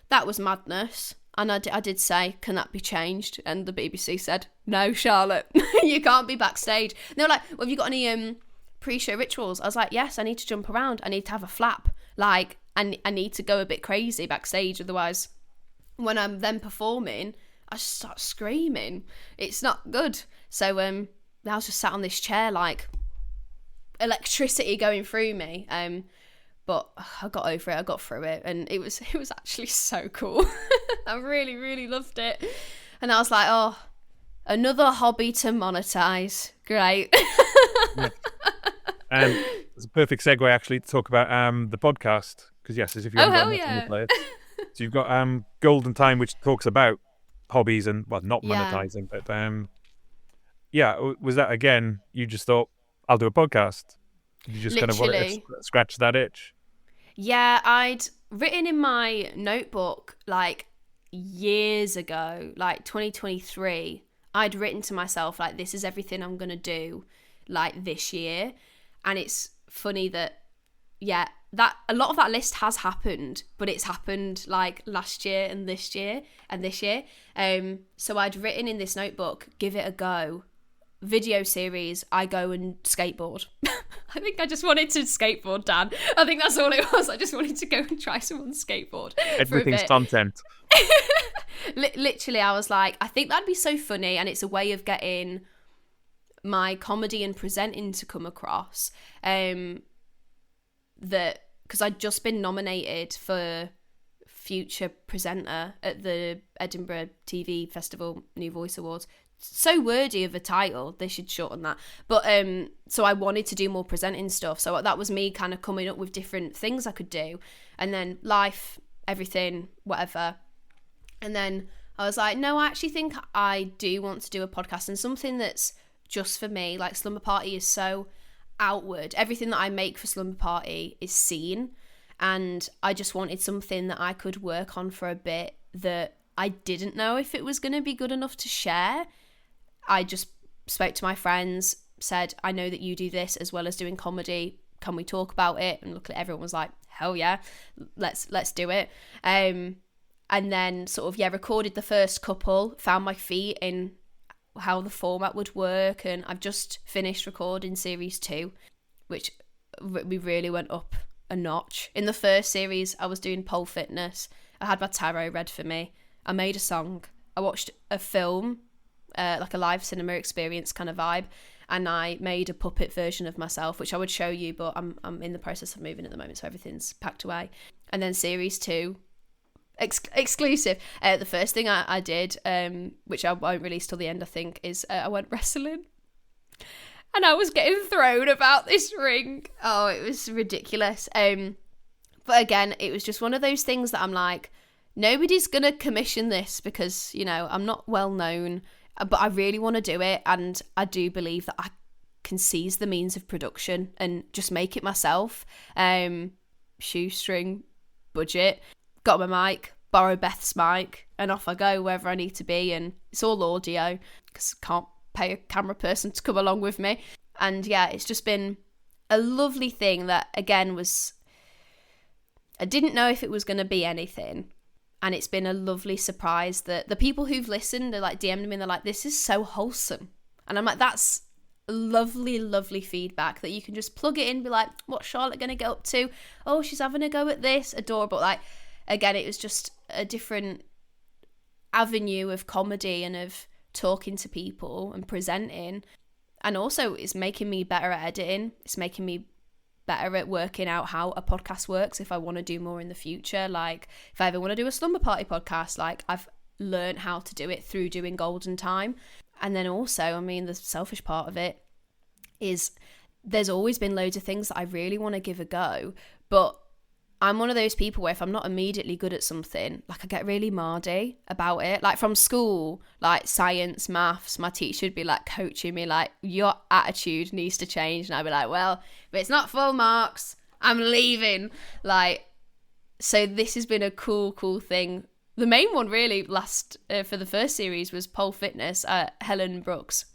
That was madness. And I did say, can that be changed? And the BBC said, no, Charlotte, you can't be backstage. And they were like, well, have you got any pre-show rituals? I was like, yes, I need to jump around, I need to have a flap, like, and I need to go a bit crazy backstage, otherwise when I'm then performing I just start screaming. It's not good. So I was just sat on this chair, like electricity going through me. But I got over it. I got through it, and it was actually so cool. I really, really loved it. And I was like, oh, another hobby to monetize. Great. Yeah. And it's a perfect segue actually to talk about the podcast, because yes, as if you haven't got much on the plate. So you've got Golden Time, which talks about hobbies and not monetizing, but was that again? You just thought, I'll do a podcast. You just kind of want to scratch that itch. Yeah, I'd written in my notebook like years ago, like 2023. I'd written to myself like, this is everything I'm gonna do like this year. And it's funny that that a lot of that list has happened, but it's happened like last year and this year and this year. So I'd written in this notebook, give it a go. Video series, I go and skateboard. I think I just wanted to skateboard, Dan. I think that's all it was. I just wanted to go and try someone's skateboard. Everything's content. Literally, I was like, I think that'd be so funny, and it's a way of getting my comedy and presenting to come across. That because I'd just been nominated for Future Presenter at the Edinburgh TV Festival New Voice Awards. So wordy of a title, they should shorten that. But so I wanted to do more presenting stuff. So that was me kind of coming up with different things I could do. And then life, everything, whatever. And then I was like, no, I actually think I do want to do a podcast, and something that's just for me. Like Slumber Party is so outward. Everything that I make for Slumber Party is seen, and I just wanted something that I could work on for a bit that I didn't know if it was going to be good enough to share. I just spoke to my friends, said, I know that you do this as well as doing comedy. Can we talk about it? And luckily everyone was like, hell yeah, let's do it. And then sort of, recorded the first couple, found my feet in how the format would work. And I've just finished recording series 2, which we really went up a notch. In the first series, I was doing pole fitness. I had my tarot read for me. I made a song. I watched a film, like a live cinema experience kind of vibe, and I made a puppet version of myself, which I would show you, but I'm in the process of moving at the moment, so everything's packed away. And then series 2, exclusive. The first thing I did, which I won't release till the end, I think, is I went wrestling. And I was getting thrown about this ring. Oh, it was ridiculous. But again, it was just one of those things that I'm like, nobody's going to commission this because, I'm not well known, but I really want to do it. And I do believe that I can seize the means of production and just make it myself. Shoestring budget, got my mic, borrow Beth's mic, and off I go wherever I need to be. And it's all audio because I can't pay a camera person to come along with me. And it's just been a lovely thing that, again, I didn't know if it was going to be anything. And it's been a lovely surprise that the people who've listened are like DM'd me and they're like, this is so wholesome. And I'm like, that's lovely, lovely feedback that you can just plug it in, be like, what's Charlotte going to get up to? Oh, she's having a go at this. Adorable. Like, again, it was just a different avenue of comedy and of talking to people and presenting. And also it's making me better at editing. It's making me better at working out how a podcast works if I want to do more in the future. Like if I ever want to do a Slumber Party podcast, like I've learned how to do it through doing Golden Time. And then also, the selfish part of it is there's always been loads of things that I really want to give a go, but I'm one of those people where if I'm not immediately good at something, like I get really mardy about it. Like from school, like science, maths, my teacher would be like coaching me, like your attitude needs to change. And I'd be like, well, if it's not full marks, I'm leaving. Like, so this has been a cool thing. The main one really for the first series was pole fitness. Helen Brooks,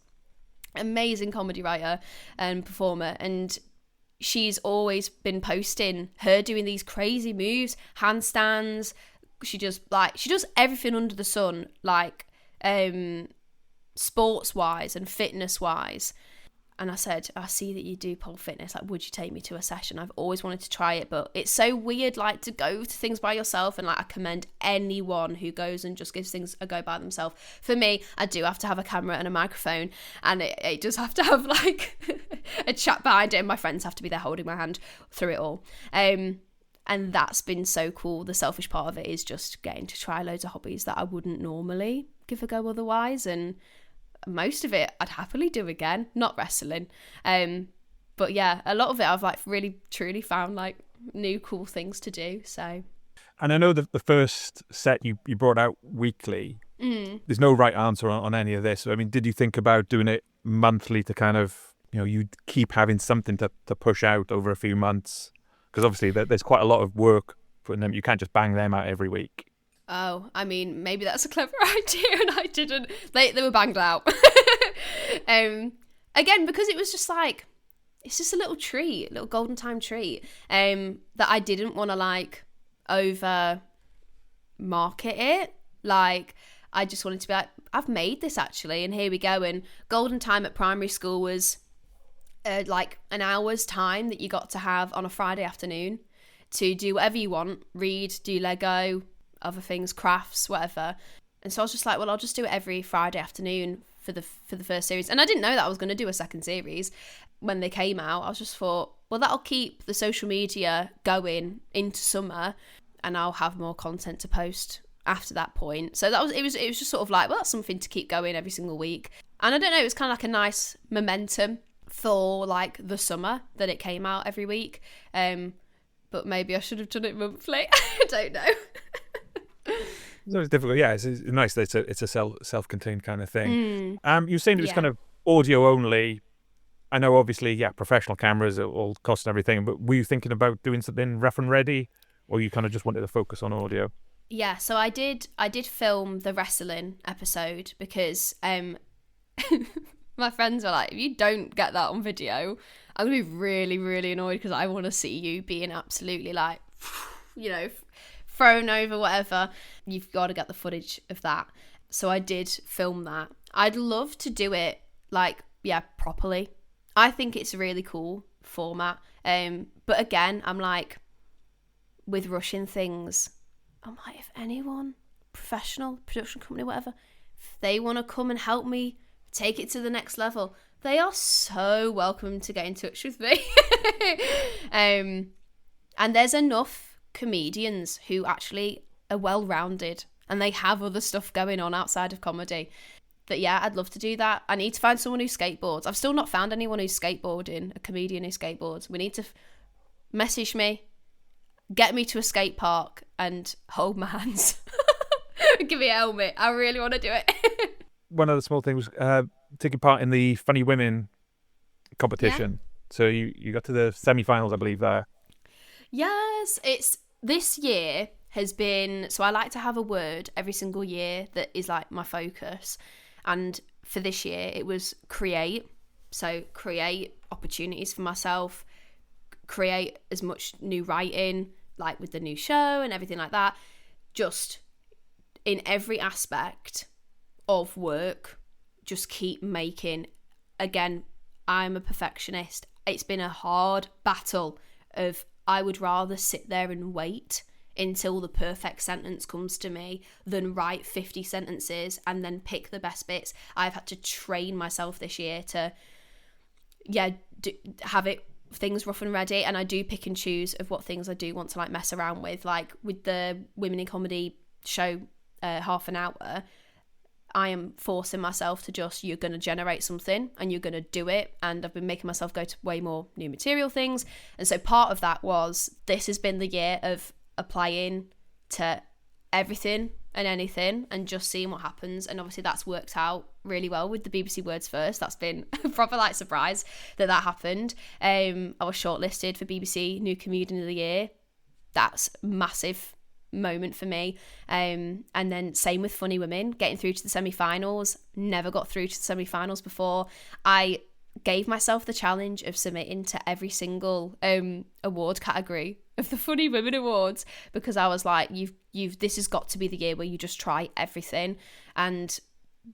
amazing comedy writer and performer. And she's always been posting her doing these crazy moves, handstands. She does everything under the sun, like sports wise and fitness wise. And I said, I see that you do pole fitness. Like, would you take me to a session? I've always wanted to try it, but it's so weird, like, to go to things by yourself. And, like, I commend anyone who goes and just gives things a go by themselves. For me, I do have to have a camera and a microphone. And it does have to have, like, a chat behind it. And my friends have to be there holding my hand through it all. And And that's been so cool. The selfish part of it is just getting to try loads of hobbies that I wouldn't normally give a go otherwise. And most of it I'd happily do again, not wrestling. But yeah, a lot of it I've like really truly found like new cool things to do. So. And I know that the first set you brought out weekly, there's no right answer on any of this. I mean, did you think about doing it monthly to kind of, you'd keep having something to push out over a few months? Because obviously there's quite a lot of work putting them. You can't just bang them out every week. Oh, I mean, maybe that's a clever idea and I didn't. They were banged out. Again, because it was just like, it's just a little treat, a little golden time treat that I didn't want to like over market it. Like, I just wanted to be like, I've made this actually, and here we go. And golden time at primary school was like an hour's time that you got to have on a Friday afternoon to do whatever you want, read, do Lego, other things, crafts, whatever. And so I was just like, well, I'll just do it every Friday afternoon for the first series. And I didn't know that I was going to do a second series when they came out. I was just thought, well, that'll keep the social media going into summer and I'll have more content to post after that point. So it was just sort of like, well, that's something to keep going every single week. And I don't know, it was kind of like a nice momentum for like the summer that it came out every week. But maybe I should have done it monthly. I don't know. It's always difficult. Yeah, it's nice that it's a self-contained kind of thing. You were saying it was kind of audio only. I know, obviously, professional cameras at all cost and everything, but were you thinking about doing something rough and ready, or you kind of just wanted to focus on audio? Yeah, so I did film the wrestling episode because my friends were like, if you don't get that on video, I'm going to be really, really annoyed because I want to see you being absolutely like, thrown over, whatever. You've got to get the footage of that. So I did film that. I'd love to do it properly. I think it's a really cool format. But again, I'm like, with rushing things, I'm like, if anyone, professional, production company, whatever, if they want to come and help me take it to the next level, they are so welcome to get in touch with me. And there's enough comedians who actually are well-rounded and they have other stuff going on outside of comedy that, I'd love to do that. I need to find someone who skateboards. I've still not found anyone who's skateboarding, a comedian who skateboards. We need to message me, get me to a skate park and hold my hands. Give me a helmet. I really want to do it. One other small thing was taking part in the Funny Women competition. Yeah. So you got to the semi-finals, I believe, there. Yes, this year has been, so I like to have a word every single year that is like my focus. And for this year, it was create. So create opportunities for myself, create as much new writing, like with the new show and everything like that. Just in every aspect of work, just keep making. Again, I'm a perfectionist. It's been a hard battle of, I would rather sit there and wait until the perfect sentence comes to me than write 50 sentences and then pick the best bits. I've had to train myself this year to have it things rough and ready, and I do pick and choose of what things I do want to like mess around with. Like with the Women in Comedy show, half an hour, I am forcing myself to just, you're going to generate something and you're going to do it. And I've been making myself go to way more new material things. And so part of that was, this has been the year of applying to everything and anything and just seeing what happens. And obviously that's worked out really well with the BBC Words First. That's been a proper like surprise that happened. I was shortlisted for BBC New Comedian of the Year. That's massive moment for me. And then same with Funny Women, getting through to the semi-finals. Never got through to the semi-finals before. I gave myself the challenge of submitting to every single award category of the Funny Women Awards, because I was like, this has got to be the year where you just try everything. And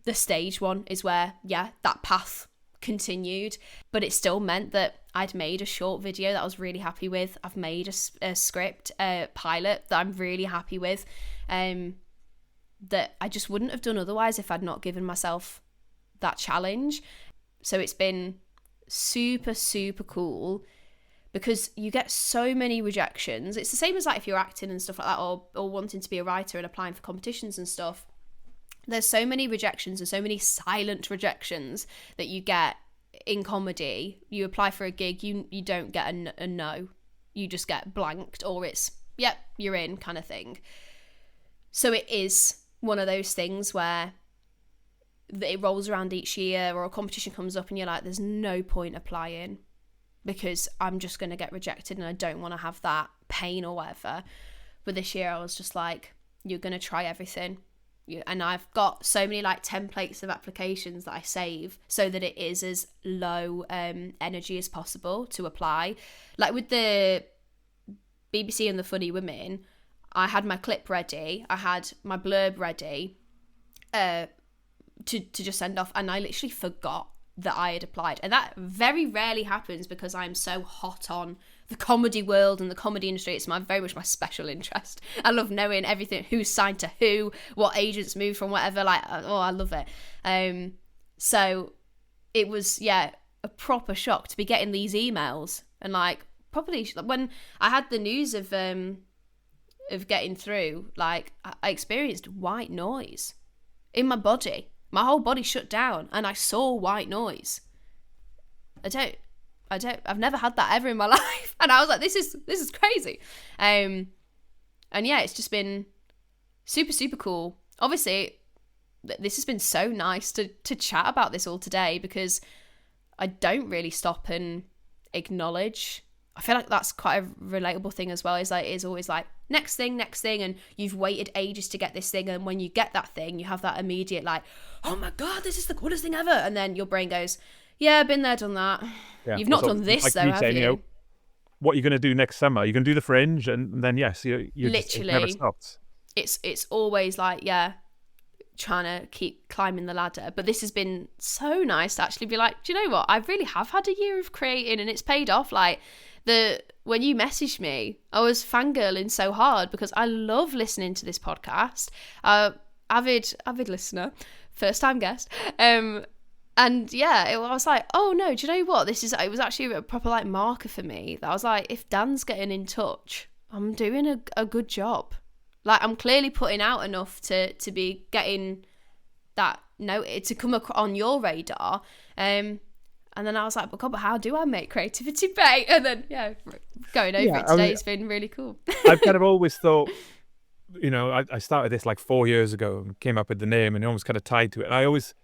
the stage one is where that path continued, but it still meant that I'd made a short video that I was really happy with. I've made a script, a pilot that I'm really happy with, that I just wouldn't have done otherwise if I'd not given myself that challenge. So it's been super, super cool, because you get so many rejections. It's the same as like if you're acting and stuff like that, or wanting to be a writer and applying for competitions and stuff. There's so many rejections and so many silent rejections that you get in comedy. You apply for a gig, you don't get a no. You just get blanked, or it's, yep, you're in kind of thing. So it is one of those things where it rolls around each year, or a competition comes up and you're like, there's no point applying because I'm just going to get rejected and I don't want to have that pain or whatever. But this year I was just like, you're going to try everything. And I've got so many like templates of applications that I save so that it is as low energy as possible to apply. Like with the BBC and the Funny Women, I had my clip ready, I had my blurb ready to just send off, and I literally forgot that I had applied. And that very rarely happens because I'm so hot on the comedy world and the comedy industry. It's very much my special interest. I love knowing everything, who's signed to who, what agents moved from whatever, like, oh, I love it. So it was, yeah, a proper shock to be getting these emails. And like, probably when I had the news of getting through, like, I experienced white noise in my body. My whole body shut down and I saw white noise. I've never had that ever in my life. And I was like, this is crazy. And yeah, it's just been super, super cool. Obviously, this has been so nice to chat about this all today, because I don't really stop and acknowledge. I feel like that's quite a relatable thing as well, is like, it's always like, next thing, and you've waited ages to get this thing, and when you get that thing, you have that immediate like, oh my God, this is the coolest thing ever. And then your brain goes, yeah, been there, done that. Yeah, you've not done this, like, though, have you? You know, what are you going to do next summer? You're going to do the Fringe, and then yes, you literally just, it never stops. It's always like, yeah, trying to keep climbing the ladder. But this has been so nice to actually be like, do you know what? I really have had a year of creating, and it's paid off. Like, when you messaged me, I was fangirling so hard because I love listening to this podcast. Avid listener, first time guest. And yeah, I was like, oh no, do you know what? It was actually a proper like marker for me. That I was like, if Dan's getting in touch, I'm doing a good job. Like, I'm clearly putting out enough to be getting that note, to come on your radar. And then I was like, but how do I make creativity pay? And then, yeah, going over it today has been really cool. I've kind of always thought, you know, I started this like 4 years ago and came up with the name, and it almost kind of tied to it. And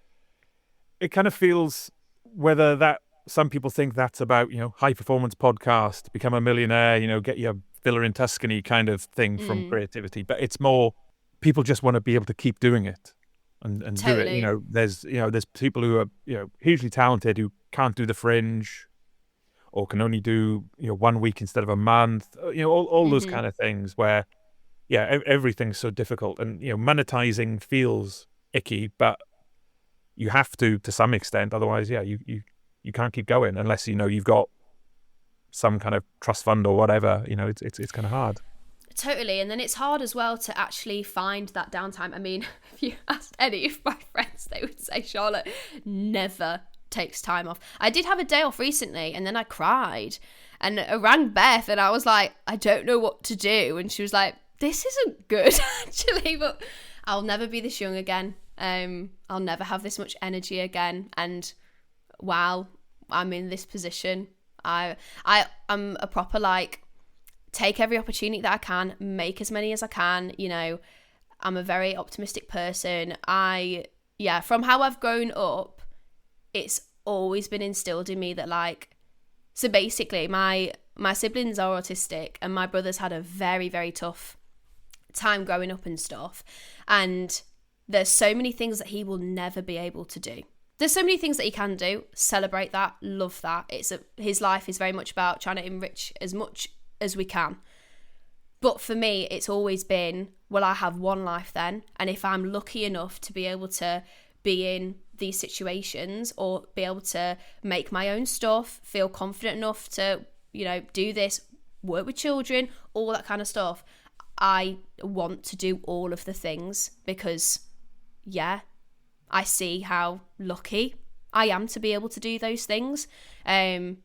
it kind of feels, whether that some people think that's about, you know, high performance podcast, become a millionaire, you know, get your villa in Tuscany kind of thing from creativity. But it's more, people just want to be able to keep doing it and totally. do it. You know, there's people who are, you know, hugely talented who can't do the Fringe, or can only do, you know, 1 week instead of a month. You know, all those kind of things where, yeah, everything's so difficult, and, you know, monetizing feels icky, but you have to some extent. Otherwise, yeah, you can't keep going unless, you know, you've got some kind of trust fund or whatever. You know, it's kind of hard. Totally. And then it's hard as well to actually find that downtime. I mean, if you asked any of my friends, they would say Charlotte never takes time off. I did have a day off recently, and then I cried, and I rang Beth, and I was like, I don't know what to do. And she was like, this isn't good actually, but I'll never be this young again. I'll never have this much energy again. And while I'm in this position, I'm a proper like, take every opportunity that I can, make as many as I can. You know, I'm a very optimistic person. From how I've grown up, it's always been instilled in me that, like, so basically my siblings are autistic, and my brother's had a very, very tough time growing up and stuff. And there's so many things that he will never be able to do. There's so many things that he can do. Celebrate that, love that. His life is very much about trying to enrich as much as we can. But for me, it's always been, well, I have one life then, and if I'm lucky enough to be able to be in these situations, or be able to make my own stuff, feel confident enough to, you know, do this, work with children, all that kind of stuff, I want to do all of the things, because, yeah, I see how lucky I am to be able to do those things. And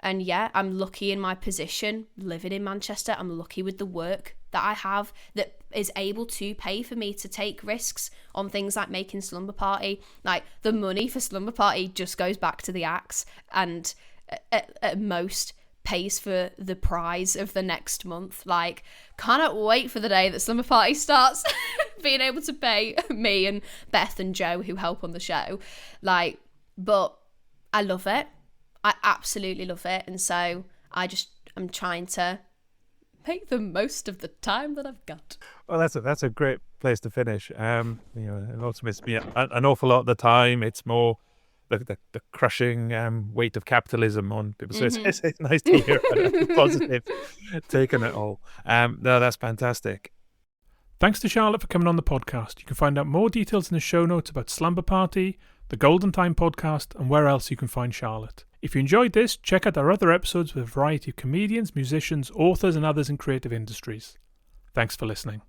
And yeah, I'm lucky in my position living in Manchester. I'm lucky with the work that I have that is able to pay for me to take risks on things like making Slumber Party. Like, the money for Slumber Party just goes back to the acts, and at most pays for the prize of the next month. Like, cannot wait for the day that Slumber Party starts being able to pay me and Beth and Joe, who help on the show. Like, but I love it. I absolutely love it. And so I'm trying to make the most of the time that I've got. Well, that's a great place to finish. Ultimately, an awful lot of the time, it's more the crushing weight of capitalism on people. So it's nice to hear a positive take on it all. No, that's fantastic. Thanks to Charlotte for coming on the podcast. You can find out more details in the show notes about Slumber Party, the Golden Time podcast, and where else you can find Charlotte. If you enjoyed this, check out our other episodes with a variety of comedians, musicians, authors, and others in creative industries. Thanks for listening.